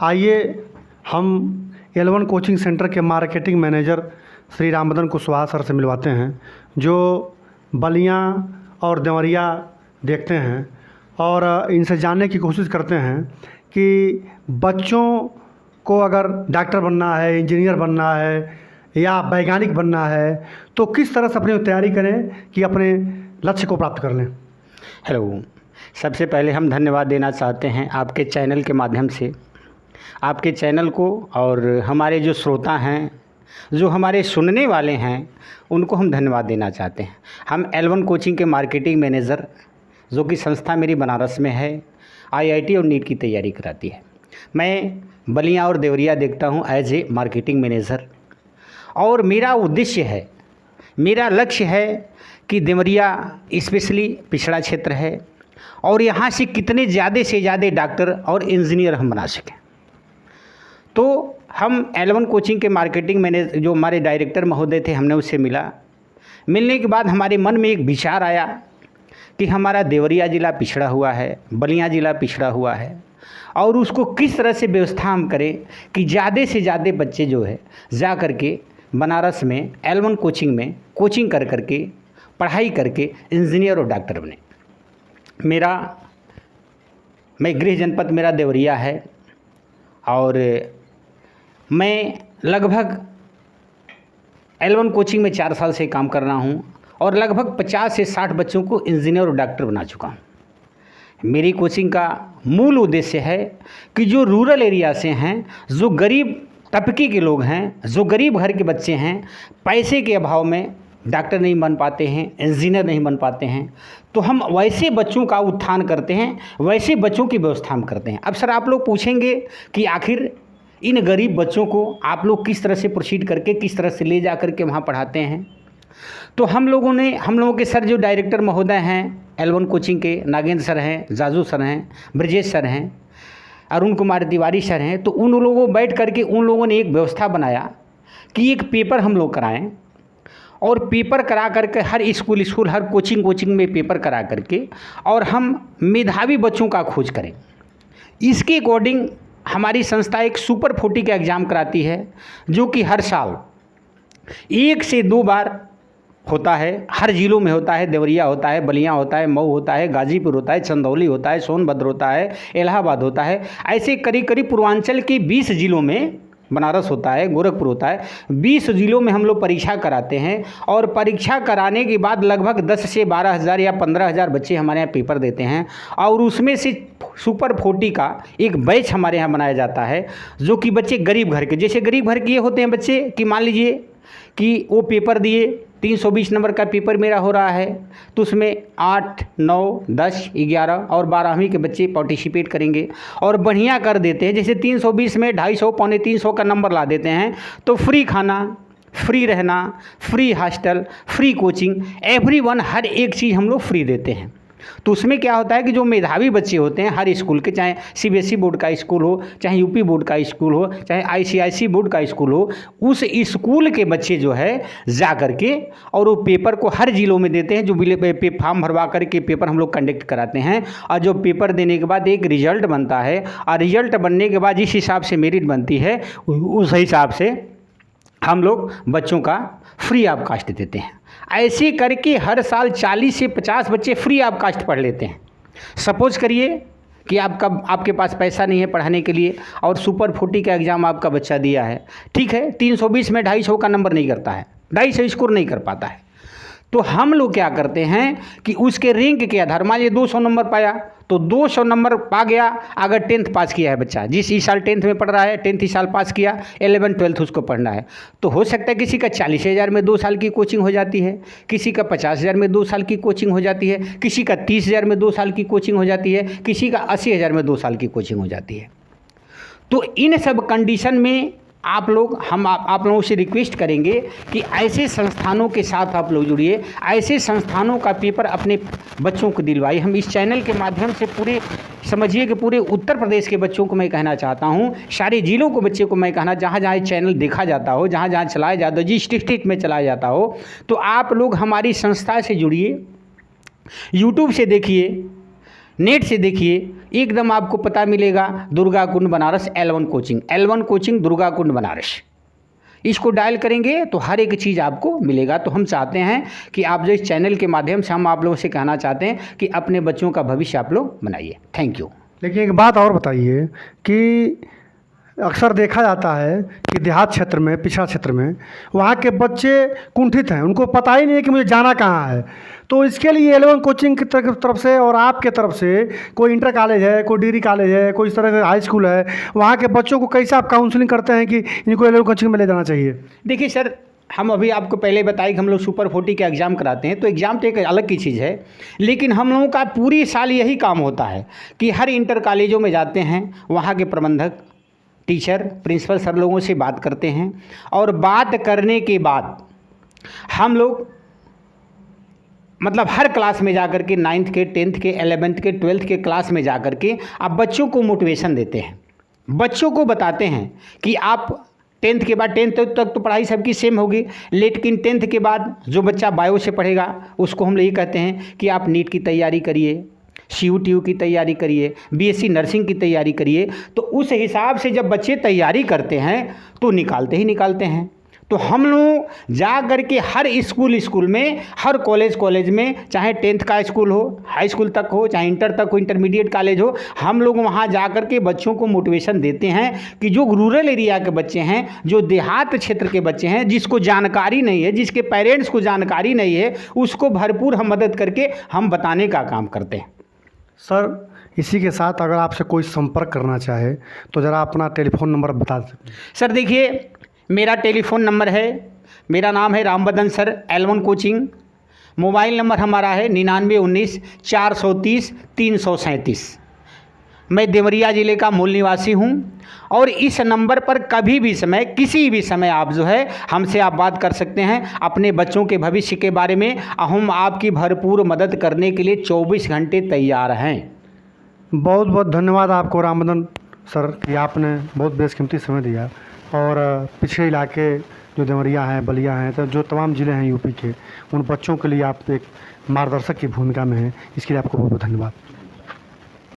आइए हम L1 coaching centre के marketing manager Shri Rambadan Kushwaha sir से मिलवाते हैं, जो बलिया और देवरिया देखते हैं और इनसे जानने की कोशिश करते हैं कि बच्चों को अगर डॉक्टर बनना है, इंजीनियर बनना है या वैज्ञानिक बनना है तो किस तरह से अपनी तैयारी करें कि अपने लक्ष्य को प्राप्त कर लें। हेलो, सबसे पहले हम धन्यवाद देना चाहते हैं आपके चैनल के माध्यम से, आपके चैनल को, और हमारे जो श्रोता हैं, जो हमारे सुनने वाले हैं, उनको हम धन्यवाद देना चाहते हैं। हम L1 कोचिंग के मार्केटिंग मैनेजर, जो कि संस्था मेरी बनारस में है, IIT और नीट की तैयारी कराती है। मैं बलिया और देवरिया देखता हूँ एज ए मार्केटिंग मैनेजर, और मेरा उद्देश्य है, मेरा लक्ष्य है कि देवरिया स्पेशली पिछड़ा क्षेत्र है और यहाँ से कितने ज़्यादा से ज़्यादा डॉक्टर और इंजीनियर हम बना सकें। तो हम L1 कोचिंग के मार्केटिंग मैनेजर, जो हमारे डायरेक्टर महोदय थे, हमने उससे मिलने के बाद हमारे मन में एक विचार आया कि हमारा देवरिया ज़िला पिछड़ा हुआ है, बलिया ज़िला पिछड़ा हुआ है, और उसको किस तरह से व्यवस्था हम करें कि ज़्यादा से ज़्यादा बच्चे जो है जा कर के बनारस में L1 कोचिंग में कोचिंग कर करके पढ़ाई करके इंजीनियर और डॉक्टर बने। मैं गृह जनपद मेरा देवरिया है और मैं लगभग L1 कोचिंग में 4 साल से काम कर रहा हूँ और लगभग 50 से 60 बच्चों को इंजीनियर और डॉक्टर बना चुका हूँ। मेरी कोचिंग का मूल उद्देश्य है कि जो रूरल एरिया से हैं, जो गरीब तबके के लोग हैं, जो गरीब घर के बच्चे हैं, पैसे के अभाव में डॉक्टर नहीं बन पाते हैं, इंजीनियर नहीं बन पाते हैं, तो हम वैसे बच्चों का उत्थान करते हैं, वैसे बच्चों की व्यवस्था हम करते हैं। अब सर आप लोग पूछेंगे कि आखिर इन गरीब बच्चों को आप लोग किस तरह से प्रोसीड करके, किस तरह से ले जा करके वहाँ पढ़ाते हैं। तो हम लोगों के सर जो डायरेक्टर महोदय हैं L1 कोचिंग के, नागेंद्र सर हैं, जाजू सर हैं, ब्रजेश सर हैं, अरुण कुमार तिवारी सर हैं, तो उन लोगों बैठ करके उन लोगों ने एक व्यवस्था बनाया कि एक पेपर हम लोग कराएं, और पेपर करा करके हर स्कूल हर कोचिंग में पेपर करा करके और हम मेधावी बच्चों का खोज करें। इसके अकॉर्डिंग हमारी संस्था एक सुपर 40 का एग्ज़ाम कराती है, जो कि हर साल 1 से 2 बार होता है। हर जिलों में होता है, देवरिया होता है, बलिया होता है, मऊ होता है, गाजीपुर होता है, चंदौली होता है, सोनभद्र होता है, इलाहाबाद होता है। ऐसे करीब पूर्वांचल के 20 जिलों में, बनारस होता है, गोरखपुर होता है, 20 जिलों में हम लोग परीक्षा कराते हैं। और परीक्षा कराने के बाद लगभग 10 से 12 हज़ार या 15 हज़ार बच्चे हमारे यहाँ पेपर देते हैं, और उसमें से सुपर 40 का एक बैच हमारे यहाँ बनाया जाता है, जो कि बच्चे गरीब घर के, जैसे गरीब घर के ये होते हैं बच्चे कि मान लीजिए कि वो पेपर दिए, 320 नंबर का पेपर मेरा हो रहा है, तो उसमें 8, 9, 10, 11 और 12वीं के बच्चे पार्टिसिपेट करेंगे और बढ़िया कर देते हैं। जैसे 320 में 250, पौने 300 का नंबर ला देते हैं, तो फ्री खाना, फ्री रहना, free hostel, free coaching, everyone, हर एक चीज़ हम लोग फ्री देते हैं। तो उसमें क्या होता है कि जो मेधावी बच्चे होते हैं हर स्कूल के, चाहे CBSE बोर्ड का स्कूल हो, चाहे UP बोर्ड का स्कूल हो, चाहे ICIC बोर्ड का स्कूल हो, उस स्कूल के बच्चे जो है जा करके और वो पेपर को हर जिलों में देते हैं। जो फॉर्म भरवा करके पेपर हम लोग कंडक्ट कराते हैं, और जो पेपर देने के बाद एक रिजल्ट बनता है, और रिजल्ट बनने के बाद जिस हिसाब से मेरिट बनती है, उस हिसाब से हम लोग बच्चों का फ्री ऑफ कास्ट देते हैं। ऐसे करके हर साल 40 से 50 बच्चे फ्री ऑफ कास्ट पढ़ लेते हैं। सपोज करिए कि आपके पास पैसा नहीं है पढ़ाने के लिए, और सुपर 40 का एग्ज़ाम आपका बच्चा दिया है, ठीक है, 320 में 250 का नंबर नहीं करता है, 250 स्कोर नहीं कर पाता है, तो हम लोग क्या करते हैं कि उसके रैंक के आधार, मान लीजिए 200 नंबर पाया, तो 200 नंबर पा गया। अगर 10th पास किया है बच्चा, जिस इस साल 10th में पढ़ रहा है, 10th इस साल पास किया, 11th 12th उसको पढ़ना है, तो हो सकता है किसी का 40,000 में 2 साल की कोचिंग हो जाती है, किसी का 50,000 में 2 साल की कोचिंग हो जाती है, किसी का 30,000 में 2 साल की कोचिंग हो जाती है, किसी का 80,000 में 2 साल की कोचिंग हो जाती है। तो इन सब कंडीशन में आप लोगों से रिक्वेस्ट करेंगे कि ऐसे संस्थानों के साथ आप लोग जुड़िए, ऐसे संस्थानों का पेपर अपने बच्चों को दिलवाइए। हम इस चैनल के माध्यम से पूरे समझिए कि पूरे उत्तर प्रदेश के बच्चों को मैं कहना चाहता हूँ, सारे जिलों के बच्चे को मैं कहना, जहाँ जहाँ चैनल देखा जाता हो, जहाँ जहाँ चलाया जाता हो, जिस डिस्ट्रिक्ट में चलाया जाता हो, तो आप लोग हमारी संस्था से जुड़िए, यूट्यूब से देखिए, नेट से देखिए, एकदम आपको पता मिलेगा Durga Kund Banaras L1 coaching, L1 coaching Durga Kund Banaras. इसको डायल करेंगे तो हर एक चीज़ आपको मिलेगा। तो हम चाहते हैं कि आप जो इस चैनल के माध्यम से हम आप लोगों से कहना चाहते हैं कि अपने बच्चों का भविष्य आप लोग बनाइए। Thank you. लेकिन एक बात और बताइए कि अक्सर देखा जाता है कि देहात क्षेत्र में, पिछड़ा क्षेत्र में, वहाँ के बच्चे कुंठित हैं, उनको पता ही नहीं है कि मुझे जाना कहाँ है। तो इसके लिए L1 कोचिंग की तरफ से और आपके तरफ से कोई इंटर कॉलेज है, कोई डिग्री कॉलेज है, कोई इस तरह से हाई स्कूल है, वहाँ के बच्चों को कैसे आप काउंसलिंग करते हैं कि इनको L1 कोचिंग में ले जाना चाहिए? देखिए सर, हम अभी आपको पहले बताए कि हम लोग सुपर 40 का एग्ज़ाम कराते हैं, तो एग्ज़ाम तो एक अलग की चीज़ है, लेकिन हम लोगों का पूरी साल यही काम होता है कि हर इंटर कॉलेजों में जाते हैं, वहाँ के प्रबंधक, टीचर, प्रिंसिपल सर लोगों से बात करते हैं, और बात करने के बाद हम लोग मतलब हर क्लास में जाकर के 9th के, 10th के, 11th के, 12th के क्लास में जाकर के आप बच्चों को मोटिवेशन देते हैं, बच्चों को बताते हैं कि आप 10th के बाद, 10th तक तो पढ़ाई सबकी सेम होगी, लेकिन 10th के बाद जो बच्चा बायो से पढ़ेगा उसको हम यही कहते हैं कि आप नीट की तैयारी करिए, CUTU की तैयारी करिए, BSc नर्सिंग की तैयारी करिए। तो उस हिसाब से जब बच्चे तैयारी करते हैं तो निकालते ही निकालते हैं। तो हम लोग जा कर के हर स्कूल में, हर कॉलेज में, चाहे 10th का स्कूल हो, हाई स्कूल तक हो, चाहे इंटर तक हो, इंटरमीडिएट कॉलेज हो, हम लोग वहाँ जा कर के बच्चों को मोटिवेशन देते हैं कि जो रूरल एरिया के बच्चे हैं, जो देहात क्षेत्र के बच्चे हैं, जिसको जानकारी नहीं है, जिसके पेरेंट्स को जानकारी नहीं है, उसको भरपूर हम मदद करके हम बताने का काम करते हैं। सर, इसी के साथ अगर आपसे कोई संपर्क करना चाहे तो ज़रा अपना टेलीफोन नंबर बता दें। सर देखिए, मेरा टेलीफोन नंबर है, मेरा नाम है Rambadan sir, L1 coaching. Mobile number हमारा है 9919 430 337। मैं देवरिया ज़िले का मूल निवासी हूं, और इस नंबर पर कभी भी समय, किसी भी समय आप जो है हमसे आप बात कर सकते हैं अपने बच्चों के भविष्य के बारे में। हम आपकी भरपूर मदद करने के लिए 24 घंटे तैयार हैं। बहुत बहुत धन्यवाद आपको रामबदन सर कि आपने बहुत बेशकीमती समय दिया, और पिछड़े इलाके जो देवरिया हैं, बलिया हैं, तो जो तमाम ज़िले हैं यूपी के, उन बच्चों के लिए आप एक मार्गदर्शक की भूमिका में हैं। इसके लिए आपको बहुत बहुत धन्यवाद।